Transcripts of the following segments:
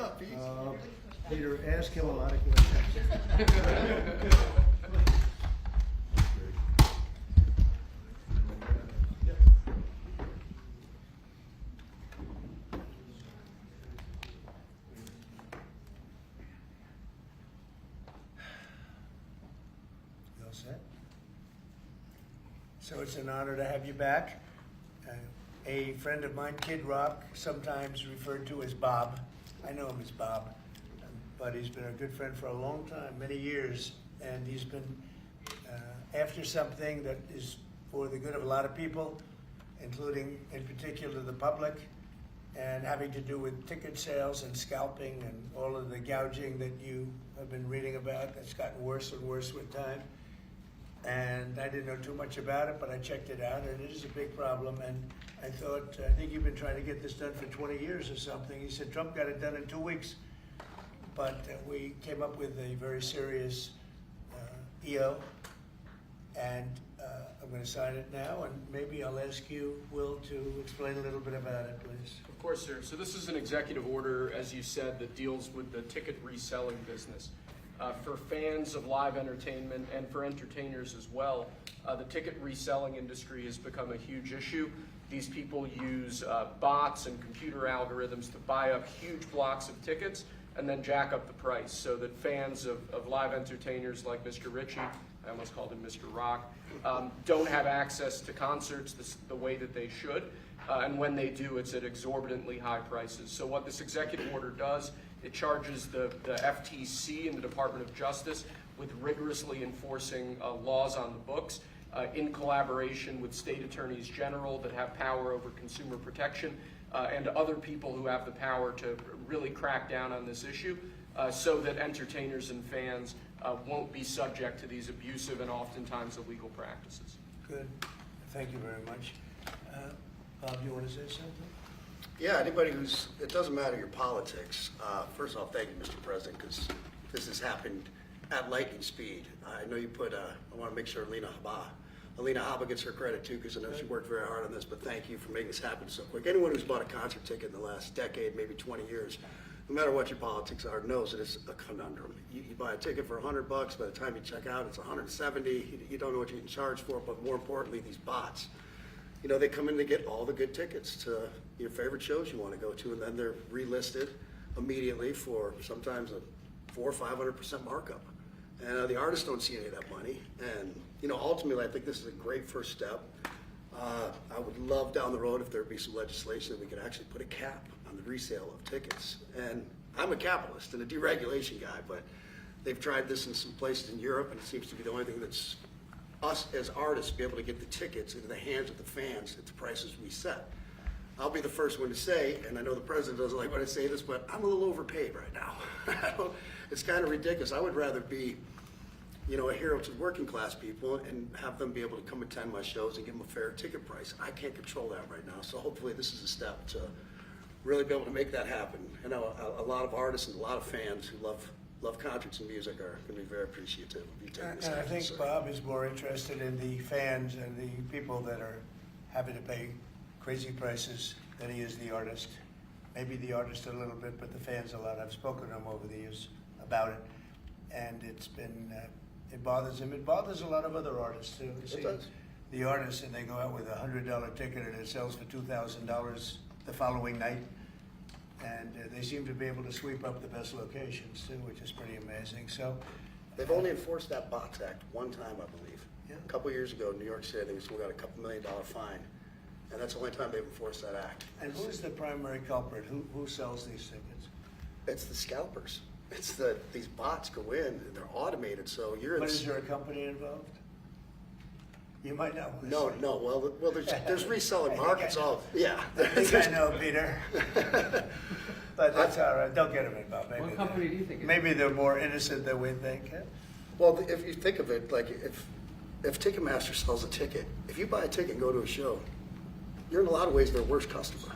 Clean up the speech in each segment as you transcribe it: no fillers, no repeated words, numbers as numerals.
up, Pete? Peter, ask him a lot of questions. You all set? So it's an honor to have you back. A friend of mine, Kid Rock, sometimes referred to as Bob. I know him as Bob, but he's been a good friend for a long time, many years, and he's been after something that is for the good of a lot of people, including, in particular, the public, and having to do with ticket sales and scalping and all of the gouging that you have been reading about. That's gotten worse and worse with time. And I didn't know too much about it, but I checked it out, and it is a big problem. And I thought, I think you've been trying to get this done for 20 years or something. He said Trump got it done in 2 weeks. But we came up with a very serious EO, and I'm going to sign it now, and maybe I'll ask you, Will, to explain a little bit about it, please. Of course, sir. So this is an executive order, as you said, that deals with the ticket reselling business. For fans of live entertainment and for entertainers as well, the ticket reselling industry has become a huge issue. These people use bots and computer algorithms to buy up huge blocks of tickets and then jack up the price so that fans of live entertainers like Mr. Ritchie, I almost called him Mr. Rock, don't have access to concerts the way that they should. And when they do, it's at exorbitantly high prices. So what this executive order does, it charges the FTC and the Department of Justice with rigorously enforcing laws on the books in collaboration with state attorneys general that have power over consumer protection and other people who have the power to really crack down on this issue so that entertainers and fans won't be subject to these abusive and oftentimes illegal practices. Good. Thank you very much. Bob, you want to say something? Yeah, anybody who's, it doesn't matter your politics. First off, thank you, Mr. President, because this has happened at lightning speed. I know you put, I want to make sure Alina Habba gets her credit too, because I know she worked very hard on this, but thank you for making this happen so quick. Anyone who's bought a concert ticket in the last decade, maybe 20 years, no matter what your politics are, knows that it's a conundrum. You buy a ticket for $100, by the time you check out, it's $170. You don't know what you can charge for it, but more importantly, these bots. You know, they come in to get all the good tickets to your favorite shows you want to go to, and then they're relisted immediately for sometimes a 400% or 500% markup. And the artists don't see any of that money. And, you know, ultimately, I think this is a great first step. I would love down the road if there would be some legislation that we could actually put a cap on the resale of tickets. And I'm a capitalist and a deregulation guy, but they've tried this in some places in Europe, and it seems to be the only thing that's us as artists be able to get the tickets into the hands of the fans at the prices we set. I'll be the first one to say, and I know the president doesn't like when I say this, but I'm a little overpaid right now. It's kind of ridiculous. I would rather be, you know, a hero to working class people and have them be able to come attend my shows and give them a fair ticket price. I can't control that right now, so hopefully this is a step to really be able to make that happen. I know a lot of artists and a lot of fans who love concerts and music are going to be very appreciative of you taking this And I think sir. Bob is more interested in the fans and the people that are having to pay crazy prices than he is the artist. Maybe the artist a little bit, but the fans a lot. I've spoken to him over the years about it, and it's been, it bothers him. It bothers a lot of other artists too. You see, It does. the artists, and they go out with a $100 ticket and it sells for $2,000 the following night. And they seem to be able to sweep up the best locations too, which is pretty amazing. So They've only enforced that Bots Act one time, I believe. Yeah. A couple years ago in New York City, I think we still got a couple $1 million fine. And that's the only time they've enforced that act. And who's the primary culprit? Who sells these tickets? It's the scalpers. It's these bots go in and they're automated, so you're in. But is there a company involved? You might not want to No, say. no. Well, there's reselling markets. All yeah. I think I know, Peter. But that's all right. Don't get them involved. Maybe What company do you think it is? Maybe they're more innocent than we think. Huh? Well, if you think of it, like if Ticketmaster sells a ticket, if you buy a ticket and go to a show, you're in a lot of ways their worst customer.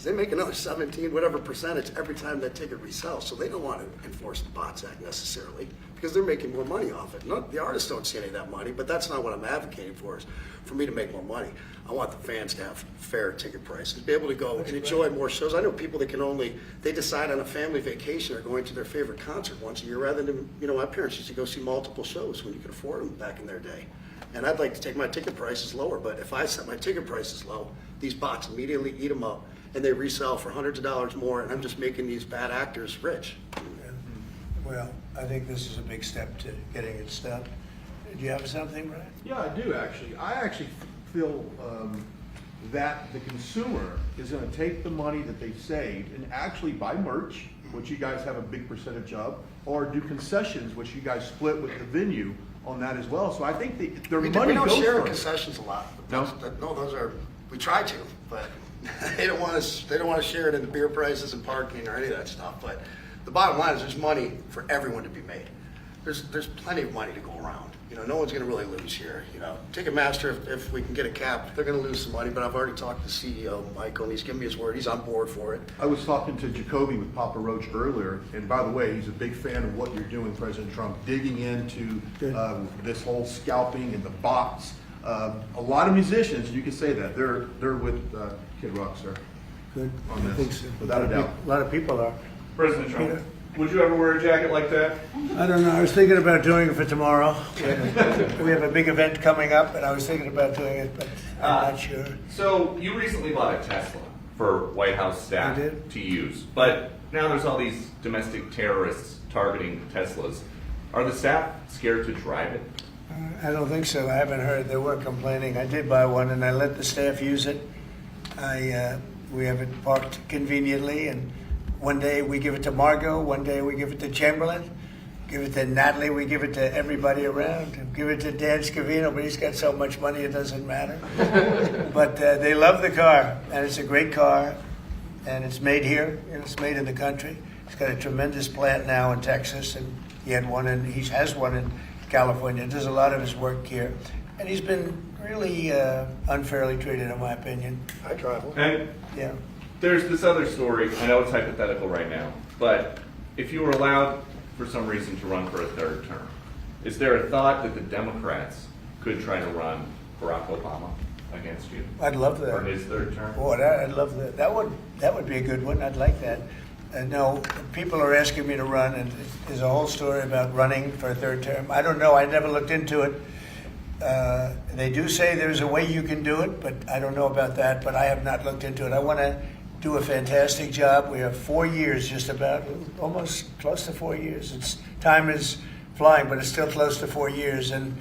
because they make another 17, whatever percentage every time that ticket resells. So they don't want to enforce the Bots Act necessarily because they're making more money off it. The artists don't see any of that money, but that's not what I'm advocating for, is for me to make more money. I want the fans to have fair ticket prices, be able to go and enjoy more shows. I know people that they decide on a family vacation or going to their favorite concert once a year rather than, my parents used to go see multiple shows when you could afford them back in their day. And I'd like to take my ticket prices lower, but if I set my ticket prices low, these bots immediately eat them up and they resell for hundreds of dollars more, and I'm just making these bad actors rich. Well, I think this is a big step to getting it stopped. Do you have something, Brian? Yeah, I do actually. I actually feel that the consumer is going to take the money that they've saved and actually buy merch, which you guys have a big percentage of, or do concessions, which you guys split with the venue on that as well. So I think their money We don't goes share for it. concessions a lot. No? We try to, but they don't want to share it in the beer prices and parking or any of that stuff. But the bottom line is there's money for everyone to be made. There's plenty of money to go around. No one's going to really lose here. Ticketmaster, if we can get a cap, they're going to lose some money. But I've already talked to the CEO, Michael, and he's given me his word. He's on board for it. I was talking to Jacoby with Papa Roach earlier, and by the way, he's a big fan of what you're doing, President Trump, digging into this whole scalping and the bots. A lot of musicians, you can say that, they're with Kid Rock, sir. Good. On this, I think so. without a doubt. A lot of people are. President Trump, Peter? would you ever wear a jacket like that? I don't know. I was thinking about doing it for tomorrow. We have a big event coming up, and I was thinking about doing it, but I'm not sure. So you recently bought a Tesla for White House staff I did. to use, but now there's all these domestic terrorists targeting Teslas. Are the staff scared to drive it? I don't think so. I haven't heard. They were complaining. I did buy one, and I let the staff use it. We have it parked conveniently, and one day we give it to Margot, one day we give it to Chamberlain, give it to Natalie, we give it to everybody around, give it to Dan Scavino, but he's got so much money it doesn't matter. But they love the car, and it's a great car, and it's made here, and it's made in the country. He's got a tremendous plant now in Texas, and he has one in California. Does a lot of his work here, and he's been really unfairly treated, in my opinion. I travel. And Yeah. there's this other story, I know it's hypothetical right now, but if you were allowed for some reason to run for a third term, is there a thought that the Democrats could try to run Barack Obama against you I'd love that. for his third term? Boy, I'd love that. That would be a good one. I'd like that. No, people are asking me to run, and there's a whole story about running for a third term. I don't know. I never looked into it. They do say there's a way you can do it, but I don't know about that. But I have not looked into it. I want to do a fantastic job. We have 4 years, just about, almost close to 4 years. Time is flying, but it's still close to 4 years, and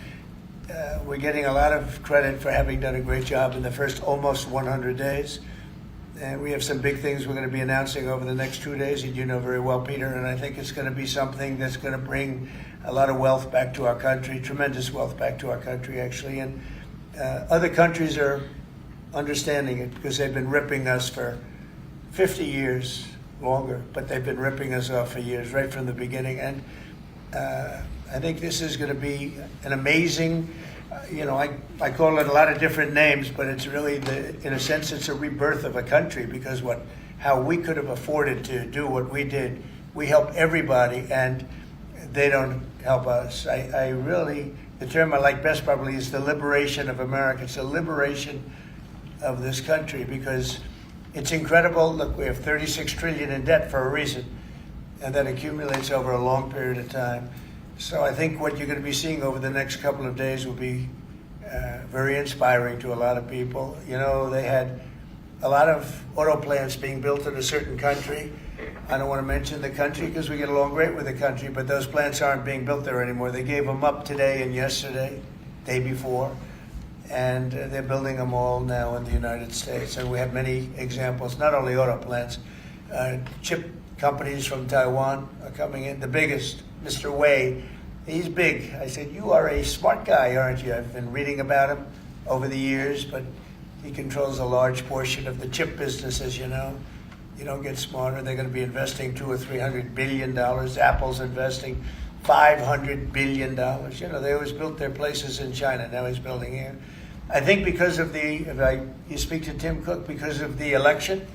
we're getting a lot of credit for having done a great job in the first almost 100 days. And we have some big things we're going to be announcing over the next 2 days, and you know very well, Peter, and I think it's going to be something that's going to bring a lot of wealth back to our country, tremendous wealth back to our country, actually. And other countries are understanding it because they've been ripping us for 50 years longer, but they've been ripping us off for years, right from the beginning. And I think this is going to be an amazing, I call it a lot of different names, but it's really, in a sense, it's a rebirth of a country, because how we could have afforded to do what we did. We help everybody, and they don't help us. The term I like best probably is the liberation of America. It's a liberation of this country, because it's incredible. Look, we have 36 trillion in debt for a reason, and that accumulates over a long period of time. So I think what you're going to be seeing over the next couple of days will be very inspiring to a lot of people. They had a lot of auto plants being built in a certain country. I don't want to mention the country because we get along great with the country, but those plants aren't being built there anymore. They gave them up today and yesterday, day before, and they're building them all now in the United States. And we have many examples, not only auto plants, chip companies from Taiwan are coming in. The biggest, Mr. Wei, he's big. I said, you are a smart guy, aren't you? I've been reading about him over the years, but he controls a large portion of the chip business, as you know. You don't get smarter. They're going to be investing $200 or $300 billion. Apple's investing $500 billion. They always built their places in China. Now he's building here. I think because of you speak to Tim Cook, because of the election,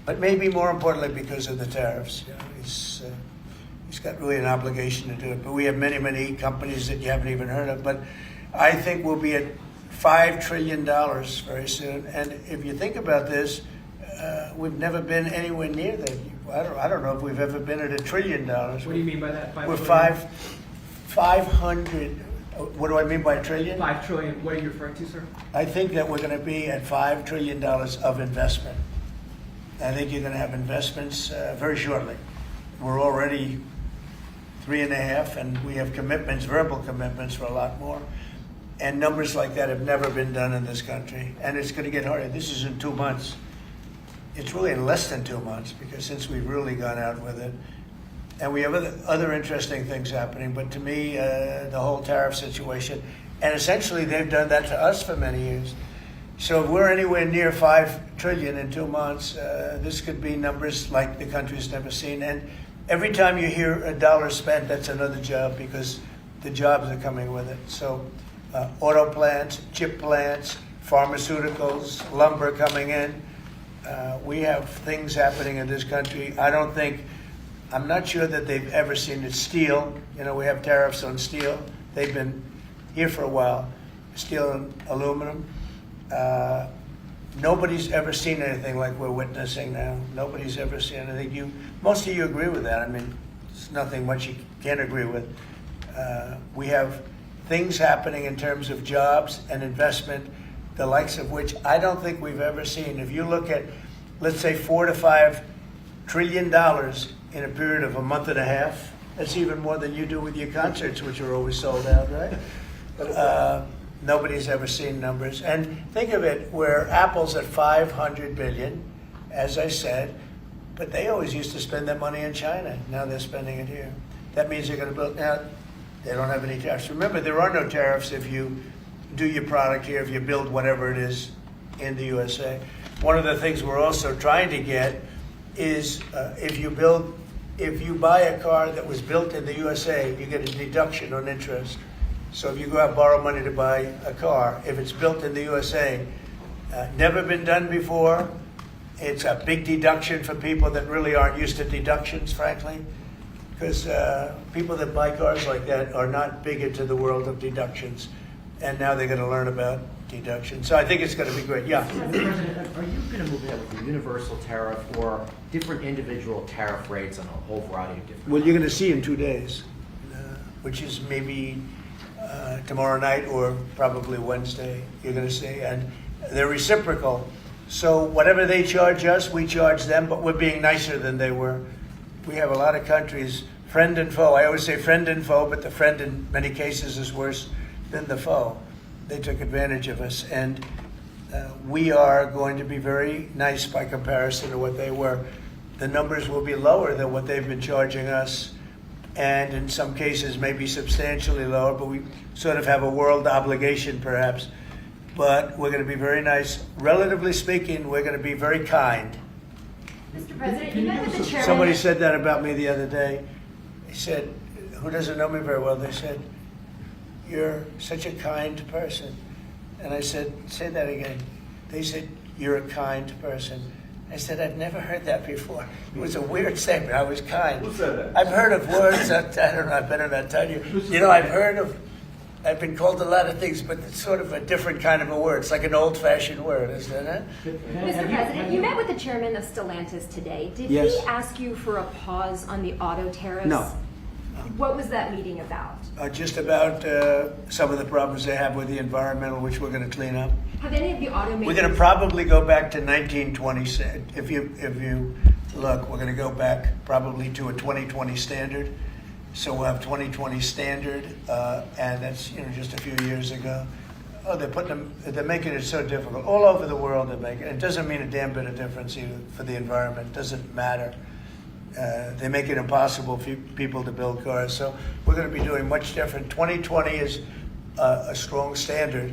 but maybe more importantly because of the tariffs. You know, he's got really an obligation to do it. But we have many, many companies that you haven't even heard of. But I think we'll be at $5 trillion very soon. And if you think about this, we've never been anywhere near that. I don't know if we've ever been at $1 trillion. What do you mean by that? We're 500. What do I mean by trillion? 5 trillion. What are you referring to, sir? I think that we're going to be at $5 trillion of investment. I think you're going to have investments very shortly. We're already 3.5, and we have commitments, verbal commitments for a lot more. And numbers like that have never been done in this country. And it's going to get harder. This is in 2 months. It's really in less than 2 months, because since we've really gone out with it. And we have other interesting things happening. But to me, the whole tariff situation, and essentially they've done that to us for many years. So if we're anywhere near $5 trillion in 2 months, this could be numbers like the country's never seen. And every time you hear a dollar spent, that's another job, because the jobs are coming with it. So auto plants, chip plants, pharmaceuticals, lumber coming in. We have things happening in this country. I'm not sure that they've ever seen it. Steel, you know, we have tariffs on steel. They've been here for a while. Steel and aluminum. Nobody's ever seen anything like we're witnessing now. Nobody's ever seen anything. Most of you agree with that. I mean, it's nothing much you can't agree with. We have things happening in terms of jobs and investment, the likes of which I don't think we've ever seen. If you look at, let's say, $4 to $5 trillion in a period of a month and a half, that's even more than you do with your concerts, which are always sold out, right? Nobody's ever seen numbers. And think of it, where Apple's at $500 billion, as I said, but they always used to spend that money in China. Now they're spending it here. That means they're going to build. Now, they don't have any tariffs. Remember, there are no tariffs if you do your product here, if you build whatever it is in the USA. One of the things we're also trying to get is if you buy a car that was built in the USA, you get a deduction on interest. So if you go out and borrow money to buy a car, if it's built in the USA, never been done before, it's a big deduction for people that really aren't used to deductions, frankly, because people that buy cars like that are not big into the world of deductions, and now they're going to learn about deductions. So I think it's going to be great. Yeah. Mr. President, are you going to move ahead with a universal tariff or different individual tariff rates on a whole variety of different? Well, you're going to see in 2 days, which is maybe tomorrow night or probably Wednesday, you're going to see. And they're reciprocal. So whatever they charge us, we charge them, but we're being nicer than they were. We have a lot of countries, friend and foe. I always say friend and foe, but the friend in many cases is worse than the foe. They took advantage of us, and we are going to be very nice by comparison to what they were. The numbers will be lower than what they've been charging us, and in some cases maybe substantially lower, but we sort of have a world obligation perhaps. But we're going to be very nice. Relatively speaking, we're going to be very kind. Mr. President, you met with the chairman. Somebody said that about me the other day. They said, who doesn't know me very well, they said, "You're such a kind person." And I said, "Say that again." They said, "You're a kind person." I said, "I've never heard that before." It was a weird statement. I was kind. Who said that? I've heard of words that, I don't know, I better not tell you. You know, I've been called a lot of things, but it's sort of a different kind of a word. It's like an old-fashioned word, isn't it? Mr. President, you met with the chairman of Stellantis today. Did Yes. he ask you for a pause on the auto tariffs? No. What was that meeting about? Just about some of the problems they have with the environmental, which we're going to clean up. Have any of the automakers... We're going to probably go back to 1920. If you look, we're going to go back probably to a 2020 standard. So we'll have 2020 standard, and that's just a few years ago. Oh, they're making it so difficult all over the world. They're making it. It doesn't mean a damn bit of difference either for the environment. It doesn't matter. They make it impossible for people to build cars. So we're going to be doing much different. 2020 is a strong standard,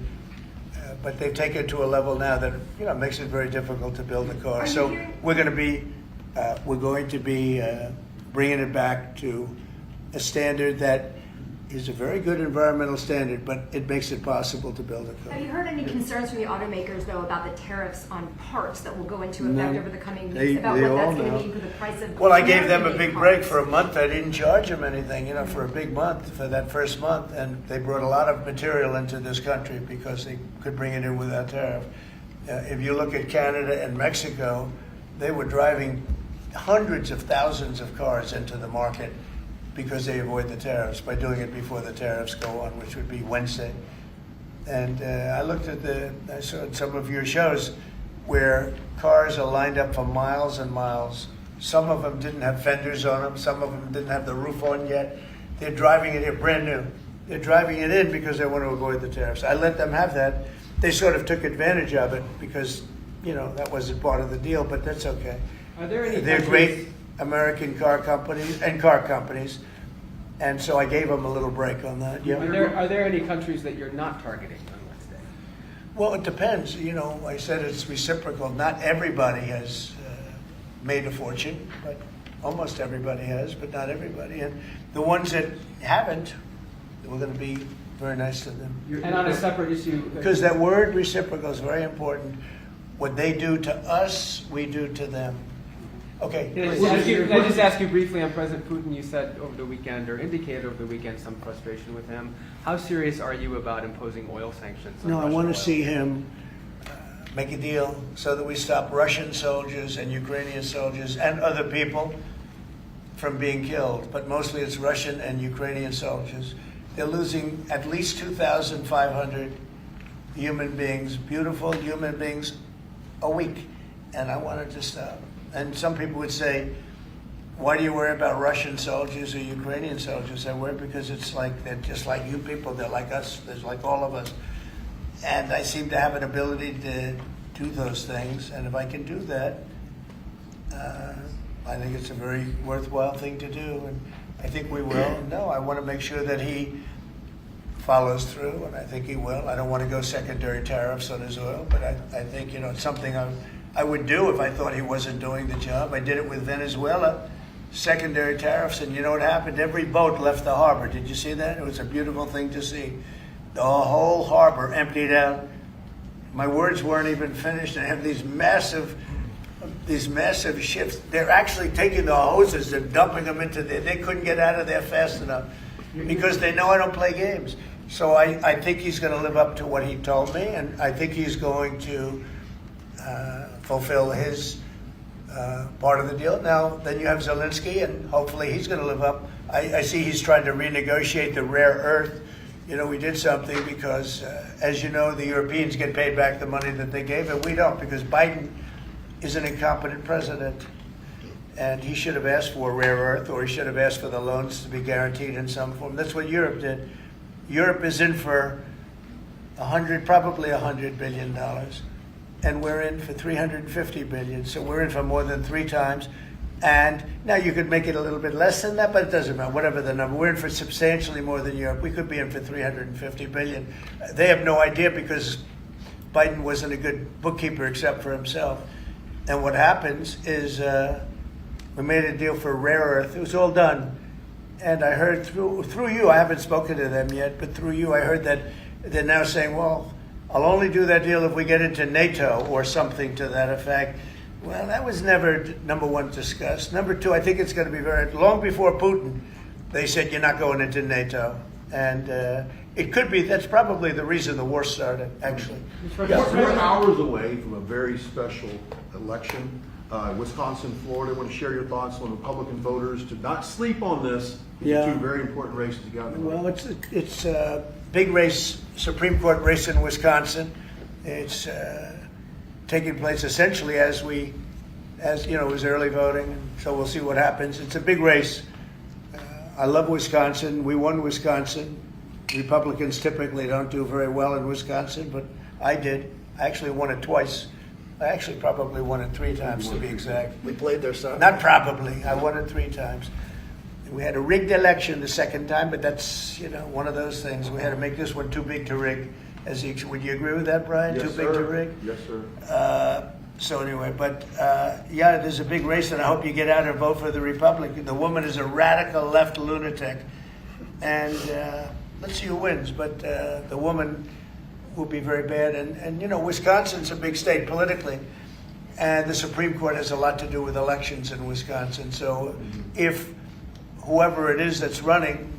but they've taken it to a level now that makes it very difficult to build a car. So we're going to be bringing it back to a standard that is a very good environmental standard, but it makes it possible to build a Have car. you heard any concerns from the automakers, though, about the tariffs on parts that will go into No. effect over the coming They- weeks, about they what all that's going know. to mean for the price of Well, I gave them a American-made big break parts? for a month. I didn't charge them anything, for a big month, for that first month. And they brought a lot of material into this country because they could bring it in without tariff. If you look at Canada and Mexico, they were driving hundreds of thousands of cars into the market because they avoid the tariffs by doing it before the tariffs go on, which would be Wednesday. And I saw some of your shows where cars are lined up for miles and miles. Some of them didn't have fenders on them. Some of them didn't have the roof on yet. They're driving it in brand new. They're driving it in because they want to avoid the tariffs. I let them have that. They sort of took advantage of it because, that wasn't part of the deal, but that's okay. Are there any They're countries- great American car companies, and so I gave them a little break on that. Yeah. Are there any countries that you're not targeting on Wednesday? Well, it depends. I said it's reciprocal. Not everybody has made a fortune, but almost everybody has, but not everybody. And the ones that haven't, we're going to be very nice to them. And on a separate issue, Because that word reciprocal is very important. What they do to us, we do to them. Okay. Can I just ask you briefly on President Putin? You said over the weekend, or indicated over the weekend, some frustration with him. How serious are you about imposing oil sanctions on No, I Russian want oil? to see him make a deal so that we stop Russian soldiers and Ukrainian soldiers and other people from being killed. But mostly it's Russian and Ukrainian soldiers. They're losing at least 2,500 human beings, beautiful human beings, a week. And I want it to stop. And some people would say, why do you worry about Russian soldiers or Ukrainian soldiers? I worry because it's like they're just like you people. They're like us. They're like all of us. And I seem to have an ability to do those things. And if I can do that, I think it's a very worthwhile thing to do. And I think we will. No, I want to make sure that he follows through, and I think he will. I don't want to go secondary tariffs on his oil, but I think, it's something I would do if I thought he wasn't doing the job. I did it with Venezuela, secondary tariffs, and you know what happened? Every boat left the harbor. Did you see that? It was a beautiful thing to see. The whole harbor emptied out. My words weren't even finished. I have these massive ships. They're actually taking the hoses and dumping them into there. They couldn't get out of there fast enough because they know I don't play games. So I think he's going to live up to what he told me, and I think he's going to fulfill his part of the deal. Now, then you have Zelensky, and hopefully he's going to live up. I see he's trying to renegotiate the rare earth. We did something because, as you know, the Europeans get paid back the money that they gave, and we don't, because Biden is an incompetent president. And he should have asked for rare earth, or he should have asked for the loans to be guaranteed in some form. That's what Europe did. Europe is in for probably $100 billion, and we're in for $350 billion. So we're in for more than 3 times. And now you could make it a little bit less than that, but it doesn't matter, whatever the number. We're in for substantially more than Europe. We could be in for $350 billion. They have no idea because Biden wasn't a good bookkeeper except for himself. And what happens is we made a deal for rare earth. It was all done. And I heard through you, I haven't spoken to them yet, but through you I heard that they're now saying, well, I'll only do that deal if we get into NATO or something to that effect. Well, that was never, number one, discussed. Number two, I think it's going to be long before Putin, they said you're not going into NATO. And it could be, that's probably the reason the war started, actually. We're hours away from a very special election. Wisconsin, Florida. I want to share your thoughts on Republican voters to not sleep on this. These are 2 very important races you got. Well, it's a big race, Supreme Court race in Wisconsin. It's taking place essentially as it was early voting, and so we'll see what happens. It's a big race. I love Wisconsin. We won Wisconsin. Republicans typically don't do very well in Wisconsin, but I did. I actually won it twice. I actually probably won it 3 times to be exact. We played their son. Not probably. I won it 3 times. We had a rigged election the second time, but that's one of those things. We had to make this one too big to rig. Would you agree with that, Brian? Yes, Too big sir. to rig? Yes, sir. So anyway, but there's a big race, and I hope you get out and vote for the Republican. The woman is a radical left lunatic, and let's see who wins. But the woman will be very bad. And you know, Wisconsin's a big state politically, and the Supreme Court has a lot to do with elections in Wisconsin. So if whoever it is that's running,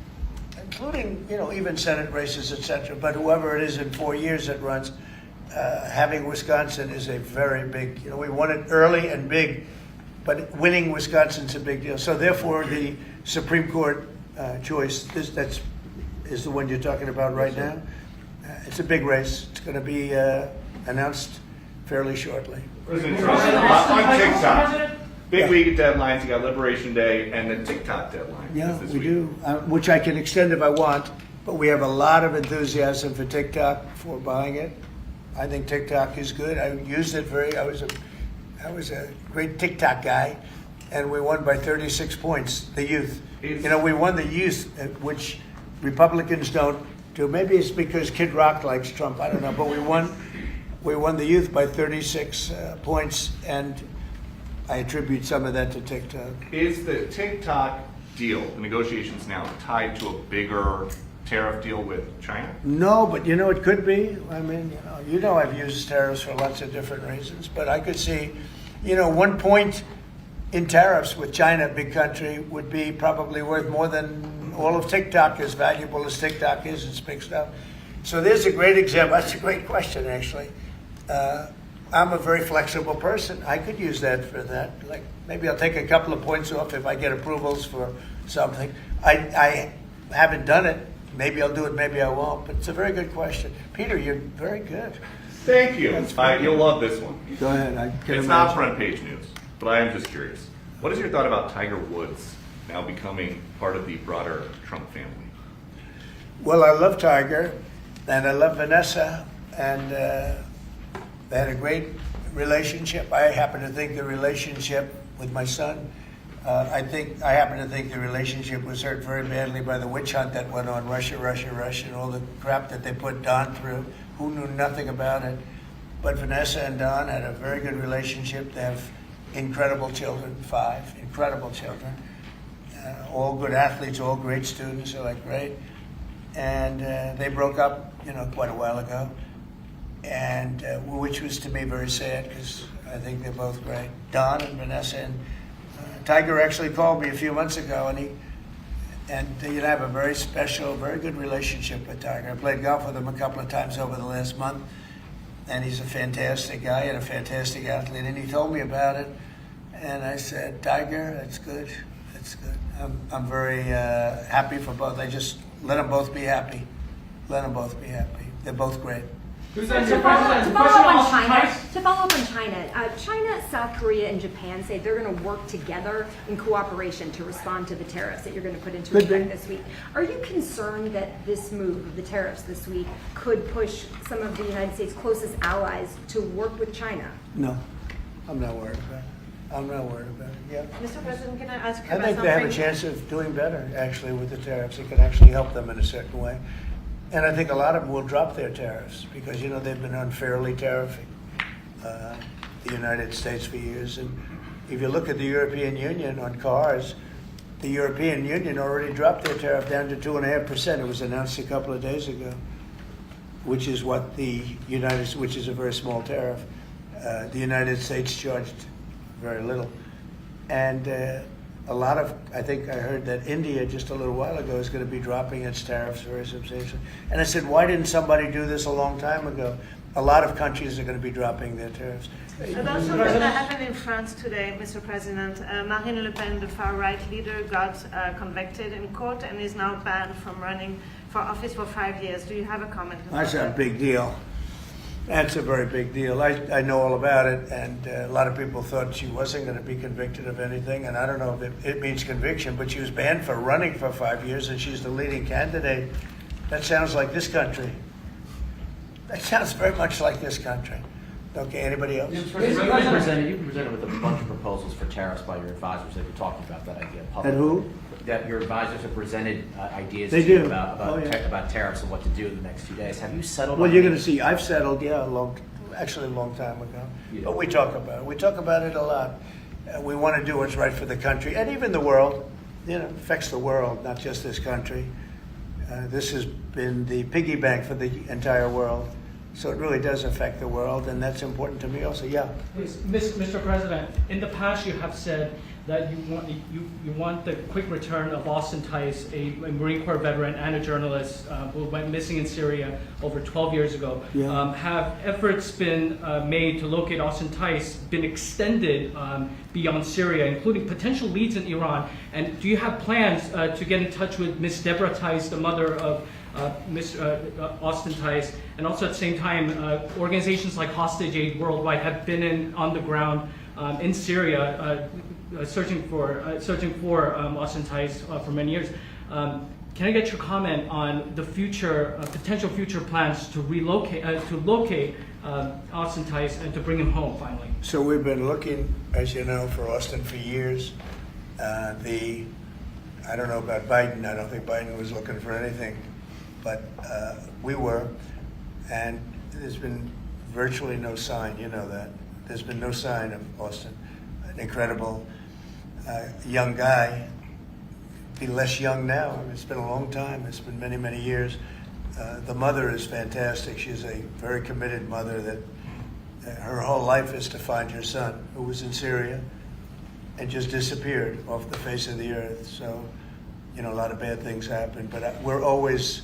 including, you know, even Senate races, et cetera, but whoever it is in 4 years that runs, having Wisconsin is a very big, you know, we won it early and big, but winning Wisconsin's a big deal. So therefore, the Supreme Court choice, that's is the one you're talking about right now. It's a big race. It's going to be announced fairly shortly. President Trump, on TikTok, big week of deadlines. You got Liberation Day and the TikTok deadline. Yeah, is this we week. do, which I can extend if I want, but we have a lot of enthusiasm for TikTok, for buying it. I think TikTok is good. I used it I was a great TikTok guy, and we won by 36 points, the youth. You know, we won the youth, which Republicans don't do. Maybe it's because Kid Rock likes Trump, I don't know, but we won the youth by 36 points, and I attribute some of that to TikTok. Is the TikTok deal, the negotiations now, tied to a bigger tariff deal with China? No, but you know, it could be. I mean, you know I've used tariffs for lots of different reasons, but I could see, you know, 1 point in tariffs with China, a big country, would be probably worth more than all of TikTok, as valuable as TikTok is. It's big stuff. So there's a great example. That's a great question, actually. I'm a very flexible person. I could use that for that. Like, maybe I'll take a couple of points off if I get approvals for something. I haven't done it. Maybe I'll do it, maybe I won't. But it's a very good question. Peter, you're very good. Thank you. You'll love this one. Go ahead. I can It's imagine. not front page news, but I am just curious. What is your thought about Tiger Woods now becoming part of the broader Trump family? Well, I love Tiger, and I love Vanessa, and they had a great relationship. I happen to think the relationship with my son, I happen to think the relationship was hurt very badly by the witch hunt that went on, Russia, and all the crap that they put Don through, who knew nothing about it. But Vanessa and Don had a very good relationship. They have incredible children, 5 incredible children, all good athletes, all great students. They're like great, and they broke up, you know, quite a while ago, and which was to me very sad because I think they're both great, Don and Vanessa. And Tiger actually called me a few months ago, and you have a very special, very good relationship with Tiger. I played golf with him a couple of times over the last month, and he's a fantastic guy and a fantastic athlete. And he told me about it, and I said, Tiger, that's good. That's good. I'm very happy for both. I just let them both be happy. Let them both be happy. They're both great. To follow up on China, China, South Korea, and Japan say they're going to work together in cooperation to respond to the tariffs that you're going to put into effect this week. Are you concerned that this move of the tariffs this week could push some of the United States' closest allies to work with China? No, I'm not worried about it. I'm not worried about it. Yeah. Mr. President, can I ask you I about think something? they have a chance of doing better, actually, with the tariffs. It can actually help them in a certain way. And I think a lot of them will drop their tariffs because, you know, they've been unfairly tariffing the United States for years. And if you look at the European Union on cars, the European Union already dropped their tariff down to 2.5%. It was announced a couple of days ago, which is what which is a very small tariff. The United States charged very little. And I think I heard that India just a little while ago is going to be dropping its tariffs very substantially. And I said, why didn't somebody do this a long time ago? A lot of countries are going to be dropping their tariffs. And also what happened in France today, Mr. President, Marine Le Pen, the far-right leader, got convicted in court and is now banned from running for office for 5 years. Do you have a comment about That's a that? big deal. That's a very big deal. I know all about it, and a lot of people thought she wasn't going to be convicted of anything, and I don't know if it means conviction, but she was banned for running for 5 years, and she's the leading candidate. That sounds like this country. That sounds very much like this country. Okay, anybody else? You've been presented with a bunch of proposals for tariffs by your advisors that you're talking about that idea publicly. And who? That your advisors have presented ideas They to you do. about Oh, yeah. about tariffs and what to do in the next few days. Have you settled Well, on you're any- going to see, I've settled, yeah, a long time ago. Yeah. But we talk about it. We talk about it a lot. We want to do what's right for the country and even the world. You know, it affects the world, not just this country. This has been the piggy bank for the entire world. So it really does affect the world, and that's important to me also. Yeah. Please, Mr. President, in the past you have said that you want the quick return of Austin Tice, a Marine Corps veteran and a journalist who went missing in Syria over 12 years ago. Yeah. Have efforts been made to locate Austin Tice been extended beyond Syria, including potential leads in Iran? And do you have plans to get in touch with Ms. Deborah Tice, the mother of Austin Tice? And also at the same time, organizations like Hostage Aid Worldwide have been on the ground in Syria searching for Austin Tice for many years. Can I get your comment on the future, potential future plans to locate Austin Tice and to bring him home finally? So we've been looking, as you know, for Austin for years. I don't know about Biden. I don't think Biden was looking for anything, but we were, and there's been virtually no sign. You know that. There's been no sign of Austin. An incredible young guy. Be less young now. It's been a long time. It's been many, many years. The mother is fantastic. She's a very committed mother that her whole life is to find her son, who was in Syria and just disappeared off the face of the earth. So, you know, a lot of bad things happen. But we're always,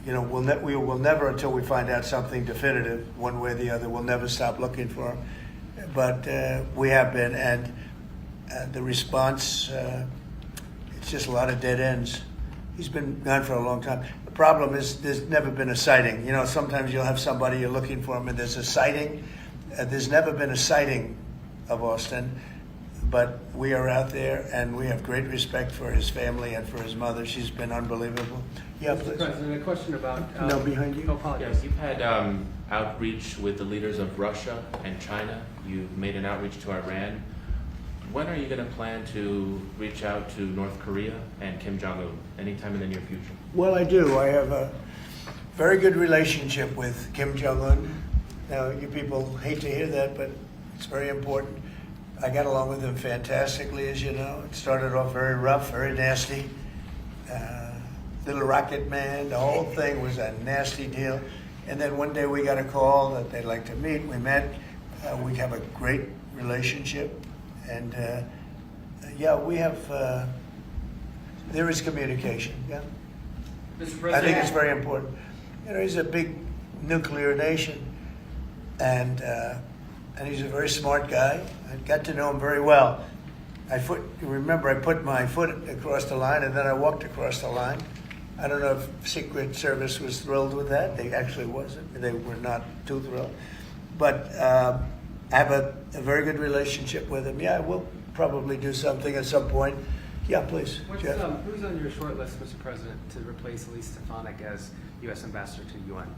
you know, we will never, until we find out something definitive, one way or the other, we'll never stop looking for him. But we have been, and the response, it's just a lot of dead ends. He's been gone for a long time. The problem is there's never been a sighting. You know, sometimes you'll have somebody, you're looking for him, and there's a sighting. There's never been a sighting of Austin, but we are out there, and we have great respect for his family and for his mother. She's been unbelievable. Yeah, Mr. please. President, a question about... No, behind you. Oh, apologies. Yes, you've had outreach with the leaders of Russia and China. You've made an outreach to Iran. When are you going to plan to reach out to North Korea and Kim Jong-un? Anytime in the near future? Well, I do. I have a very good relationship with Kim Jong-un. Now, you people hate to hear that, but it's very important. I got along with him fantastically, as you know. It started off very rough, very nasty. Little rocket man, the whole thing was a nasty deal. And then one day we got a call that they'd like to meet. We met. We have a great relationship. And yeah, we have, there is communication, yeah. Mr. I President, think it's very important. You know, he's a big nuclear nation, and he's a very smart guy. I got to know him very well. Remember, I put my foot across the line, and then I walked across the line. I don't know if Secret Service was thrilled with that. They actually wasn't. They were not too thrilled. But I have a very good relationship with him. Yeah, we'll probably do something at some point. Yeah, please. Jeff. who's on your short list, Mr. President, to replace Elise Stefanik as U.S. Ambassador to the UN?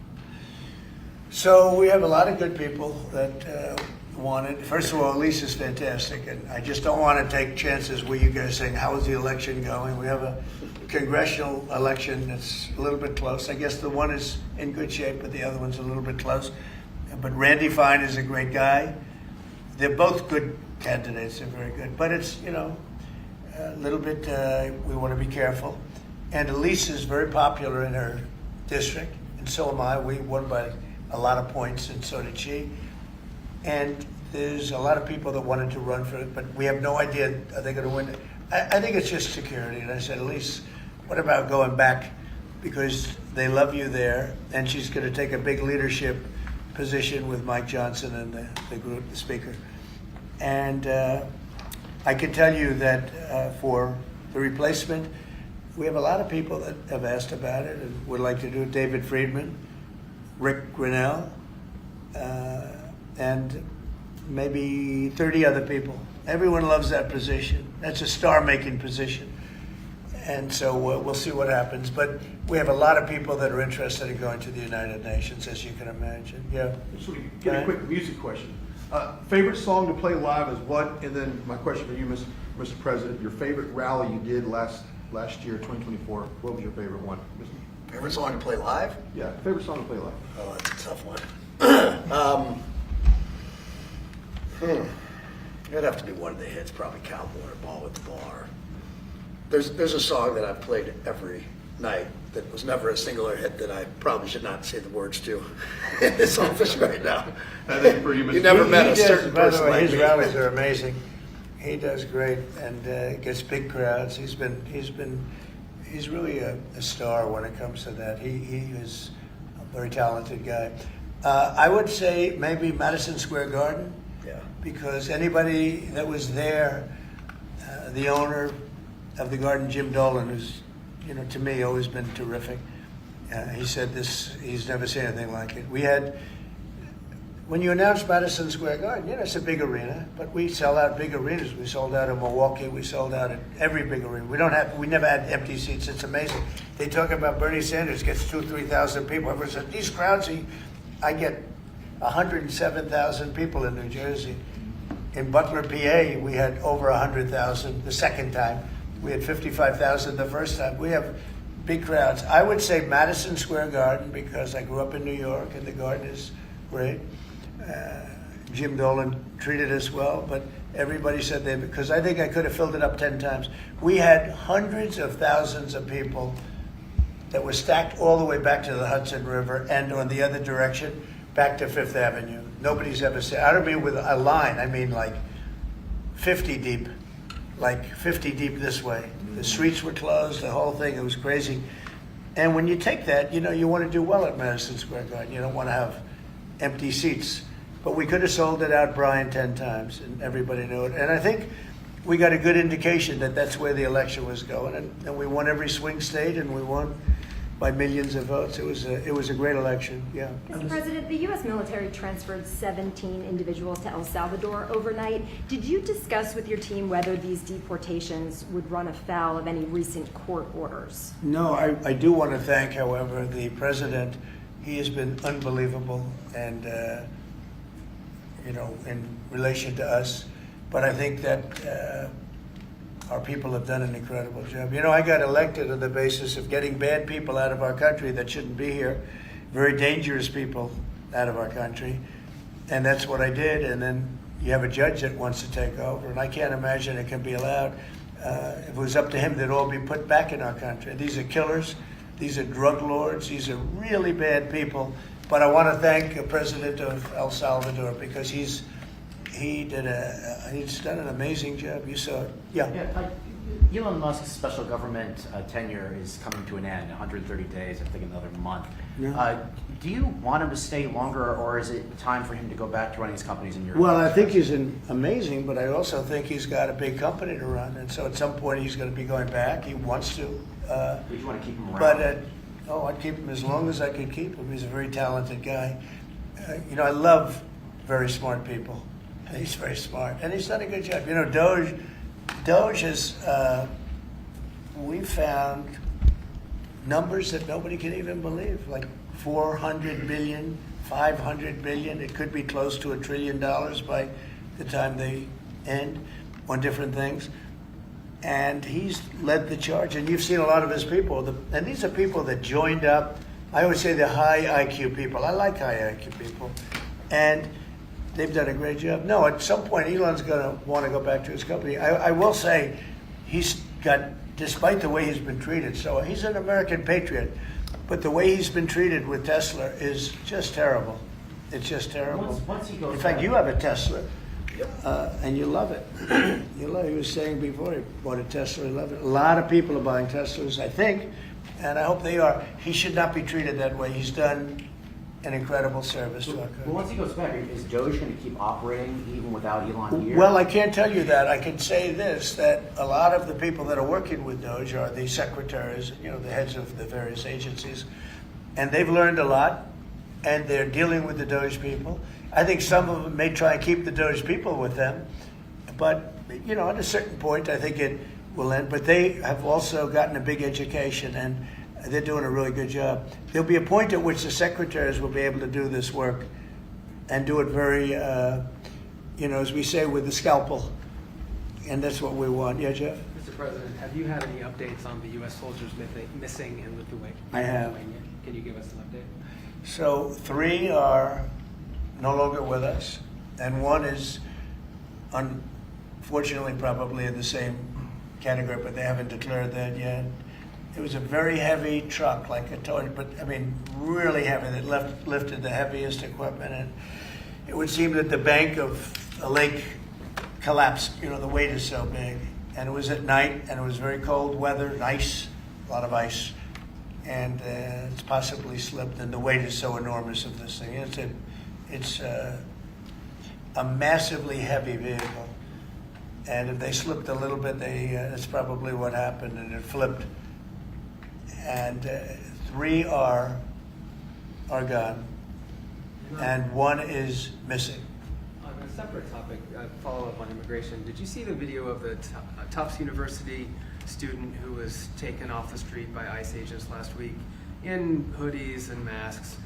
So we have a lot of good people that want it. First of all, Elise is fantastic, and I just don't want to take chances where you guys saying, how is the election going? We have a congressional election that's a little bit close. I guess the one is in good shape, but the other one's a little bit close. But Randy Fine is a great guy. They're both good candidates. They're very good. But it's, you know, a little bit, we want to be careful. And Elise is very popular in her district, and so am I. We won by a lot of points, and so did she. And there's a lot of people that wanted to run for it, but we have no idea, are they going to win it? I think it's just security. And I said, Elise, what about going back? Because they love you there, and she's going to take a big leadership position with Mike Johnson and the group, the speaker. And I can tell you that for the replacement, we have a lot of people that have asked about it and would like to do it. David Friedman, Rick Grinnell, and maybe 30 other people. Everyone loves that position. That's a star-making position. And so we'll see what happens. But we have a lot of people that are interested in going to the United Nations, as you can imagine. Yeah. So we get a quick music question. Favorite song to play live is what? And then my question for you, Mr. President, your favorite rally you did last year, 2024. What was your favorite one? Favorite song to play live? Yeah, favorite song to play live. Oh, that's a tough one. It'd have to be one of the hits, probably Cowboy or Ball with the Bar. There's a song that I've played every night that was never a singular hit that I probably should not say the words to in this office right now. That is pretty much. You never met a He does, certain by the person way, like his me. rallies are amazing. He does great and gets big crowds. He's really a star when it comes to that. He is a very talented guy. I would say maybe Madison Square Garden, Yeah. because anybody that was there, the owner of the garden, Jim Dolan, who's, to me, always been terrific. He said this, he's never seen anything like it. We had, when you announce Madison Square Garden, it's a big arena, but we sell out big arenas. We sold out in Milwaukee. We sold out at every big arena. We never had empty seats. It's amazing. They talk about Bernie Sanders gets 2,000 or 3,000 people. Everyone said, these crowds, I get 107,000 people in New Jersey. In Butler, PA, we had over 100,000 the second time. We had 55,000 the first time. We have big crowds. I would say Madison Square Garden, because I grew up in New York and the garden is great. Jim Dolan treated us well, but everybody said they, because I think I could have filled it up 10 times. We had hundreds of thousands of people that were stacked all the way back to the Hudson River and on the other direction, back to Fifth Avenue. Nobody's ever said, I don't mean with a line, I mean like 50 deep, this way. The streets were closed, the whole thing, it was crazy. And when you take that, you want to do well at Madison Square Garden. You don't want to have empty seats. But we could have sold it out, Brian, 10 times, and everybody knew it. And I think we got a good indication that that's where the election was going. And we won every swing state, and we won by millions of votes. It was a great election, yeah. Mr. President, the U.S. military transferred 17 individuals to El Salvador overnight. Did you discuss with your team whether these deportations would run afoul of any recent court orders? No, I do want to thank, however, the president. He has been unbelievable, and in relation to us. But I think that our people have done an incredible job. I got elected on the basis of getting bad people out of our country that shouldn't be here, very dangerous people out of our country, and that's what I did. And then you have a judge that wants to take over, and I can't imagine it can be allowed. If it was up to him, they'd all be put back in our country. These are killers. These are drug lords. These are really bad people. But I want to thank the president of El Salvador, because he's done an amazing job. You saw it. Yeah. Elon Musk's special government tenure is coming to an end, 130 days, I think another month. Yeah. Do you want him to stay longer, or is it time for him to go back to running his companies in Europe? Well, I think he's amazing, but I also think he's got a big company to run, and so at some point he's going to be going back. He wants to. Would you want to keep him around? But I'd keep him as long as I could keep him. He's a very talented guy. I love very smart people. And he's very smart, and he's done a good job. DOGE has, we found numbers that nobody can even believe, like 400 billion, 500 billion. It could be close to $1 trillion by the time they end on different things. And he's led the charge, and you've seen a lot of his people. And these are people that joined up. I always say they're high IQ people. I like high IQ people. And they've done a great job. No, at some point, Elon's going to want to go back to his company. I will say he's got, despite the way he's been treated, so he's an American patriot, but the way he's been treated with Tesla is just terrible. It's just terrible. Once he goes In fact, back- you have a Tesla, and you love it. You love it. He was saying before he bought a Tesla, he loved it. A lot of people are buying Teslas, I think, and I hope they are. He should not be treated that way. He's done an incredible service to our country. Well, once he goes back, is DOGE going to keep operating even without Elon here? Well, I can't tell you that. I can say this, that a lot of the people that are working with DOGE are the secretaries, the heads of the various agencies, and they've learned a lot, and they're dealing with the DOGE people. I think some of them may try and keep the DOGE people with them, but, at a certain point, I think it will end. But they have also gotten a big education, and they're doing a really good job. There'll be a point at which the secretaries will be able to do this work and do it very, as we say, with the scalpel. And that's what we want. Yeah, Jeff? Mr. President, have you had any updates on the U.S. soldiers missing in Lithuania? I have. Can you give us an update? So 3 are no longer with us, and 1 is unfortunately probably in the same category, but they haven't declared that yet. it was a very heavy truck, like a toy, but I mean, really heavy, that lifted the heaviest equipment. And it would seem that the bank of a lake collapsed, you know, the weight is so big. And it was at night, and it was very cold weather, and ice, a lot of ice. And it's possibly slipped, and the weight is so enormous of this thing. It's a massively heavy vehicle. And if they slipped a little bit, that's probably what happened, and it flipped. And 3 are gone, and 1 is missing. On a separate topic, follow up on immigration. Did you see the video of the Tufts University student who was taken off the street by ICE agents last week in hoodies and masks?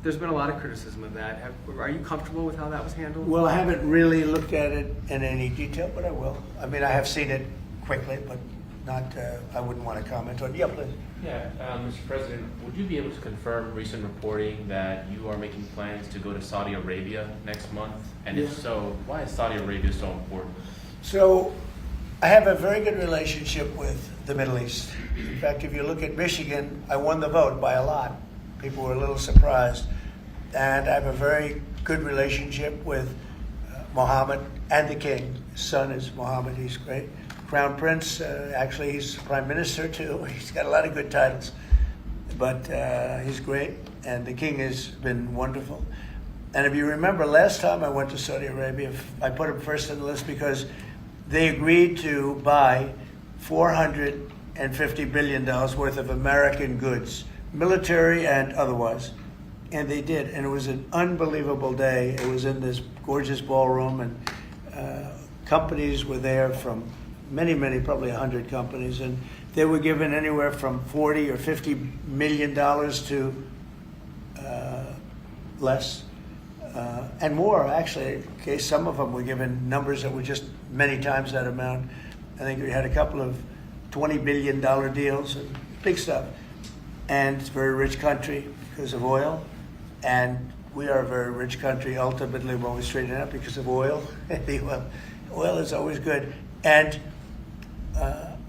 There's been a lot of criticism of that. Are you comfortable with how that was handled? Well, I haven't really looked at it in any detail, but I will. I mean, I have seen it quickly, but not. I wouldn't want to comment on it. Yeah, please. Yeah, Mr. President, would you be able to confirm recent reporting that you are making plans to go to Saudi Arabia next month? And if so, why is Saudi Arabia so important? So, I have a very good relationship with the Middle East. In fact, if you look at Michigan, I won the vote by a lot. People were a little surprised. And I have a very good relationship with Mohammed and the king. His son is Mohammed, he's great. Crown Prince, actually he's Prime Minister too. He's got a lot of good titles. But he's great, and the king has been wonderful. And if you remember, last time I went to Saudi Arabia, I put him first on the list because they agreed to buy $450 billion worth of American goods, military and otherwise. And they did, and it was an unbelievable day. It was in this gorgeous ballroom, and companies were there from many, probably 100 companies, and they were given anywhere from $40 or $50 million to less, and more, actually. Okay, some of them were given numbers that were just many times that amount. I think we had a couple of $20 billion deals, and big stuff. And it's a very rich country because of oil, and we are a very rich country ultimately when we straighten it out because of oil. Oil is always good. And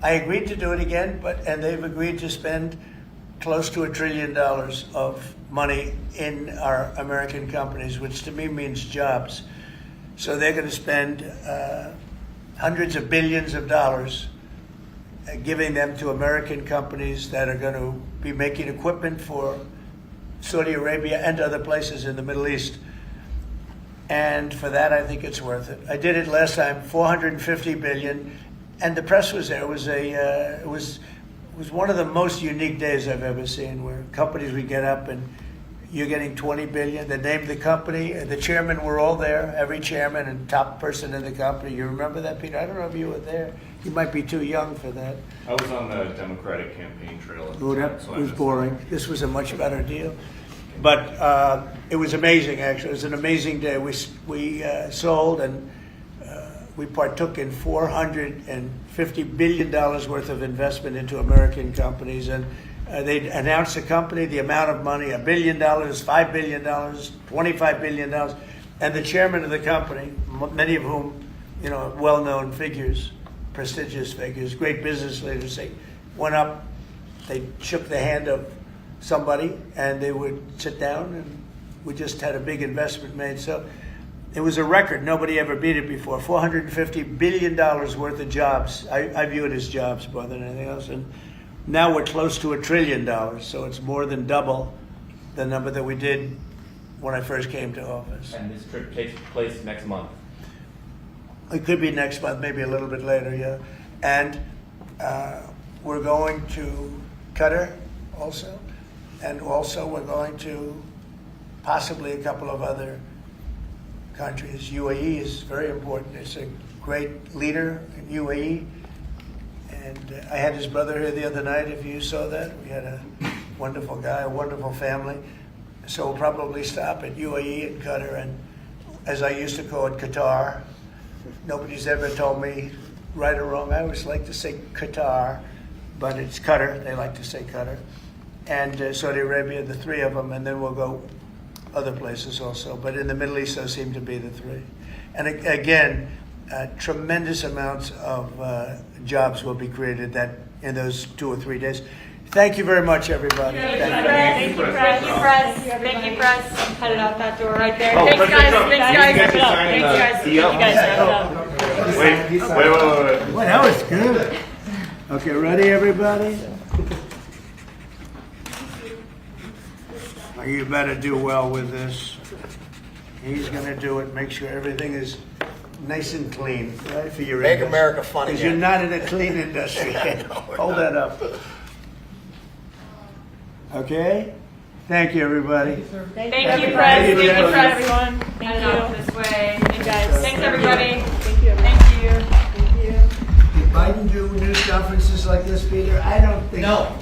I agreed to do it again, and they've agreed to spend close to $1 trillion of money in our American companies, which to me means jobs. So they're going to spend hundreds of billions of dollars giving them to American companies that are going to be making equipment for Saudi Arabia and other places in the Middle East. And for that, I think it's worth it. I did it last time, $450 billion, and the press was there. It was one of the most unique days I've ever seen, where companies would get up and you're getting $20 billion. They named the company. The chairmen were all there, every chairman and top person in the company. You remember that, Peter? I don't know if you were there. You might be too young for that. I was on the Democratic campaign trail at the time, That so I was missed boring. This was a much better deal. But it was amazing, actually. It was an amazing day. We sold and we partook in $450 billion worth of investment into American companies. And they announced the company, the amount of money, $1 billion, $5 billion, $25 billion. And the chairman of the company, many of whom, you know, well-known figures, prestigious figures, great business leaders, they went up, they shook the hand of somebody, and they would sit down, and we just had a big investment made. So it was a record. Nobody ever beat it before. $450 billion worth of jobs. I view it as jobs more than anything else. And now we're close to $1 trillion, so it's more than double the number that we did when I first came to office. And this trip takes place next month. It could be next month, maybe a little bit later, yeah. And we're going to Qatar also. And also we're going to possibly a couple of other countries. UAE is very important. It's a great leader in UAE. And I had his brother here the other night, if you saw that. We had a wonderful guy, a wonderful family. So we'll probably stop at UAE and Qatar, and as I used to call it, Qatar. Nobody's ever told me right or wrong. I always like to say Qatar, but it's Qatar. They like to say Qatar. And Saudi Arabia, the 3 of them, and then we'll go other places also. But in the Middle East, those seem to be the 3. And again, tremendous amounts of jobs will be created that in those 2 or 3 days. Thank you very much, everybody. Thank you. Thank you, press. Thank you, press. Headed out that door right there. Oh, Thanks, guys. President Trump, Thanks, you guys. get to sign Thanks, the guys. deal. You guys wrap it up. Wait. Well, that was good. Okay, ready, everybody? You better do well with this. He's gonna do it, make sure everything is nice and clean, right, for your Make industry. America fun Because you're again. not in a clean industry. Hold that up. Okay? Thank you, everybody. Thank Happy you, press. Friday, Thank you, Jeff. press. Everyone. Thank you. This way. Thank you, guys. Thanks, everybody. Thank you. Thank you. Thank you. Did Biden do news conferences like this, Peter? I don't think. No,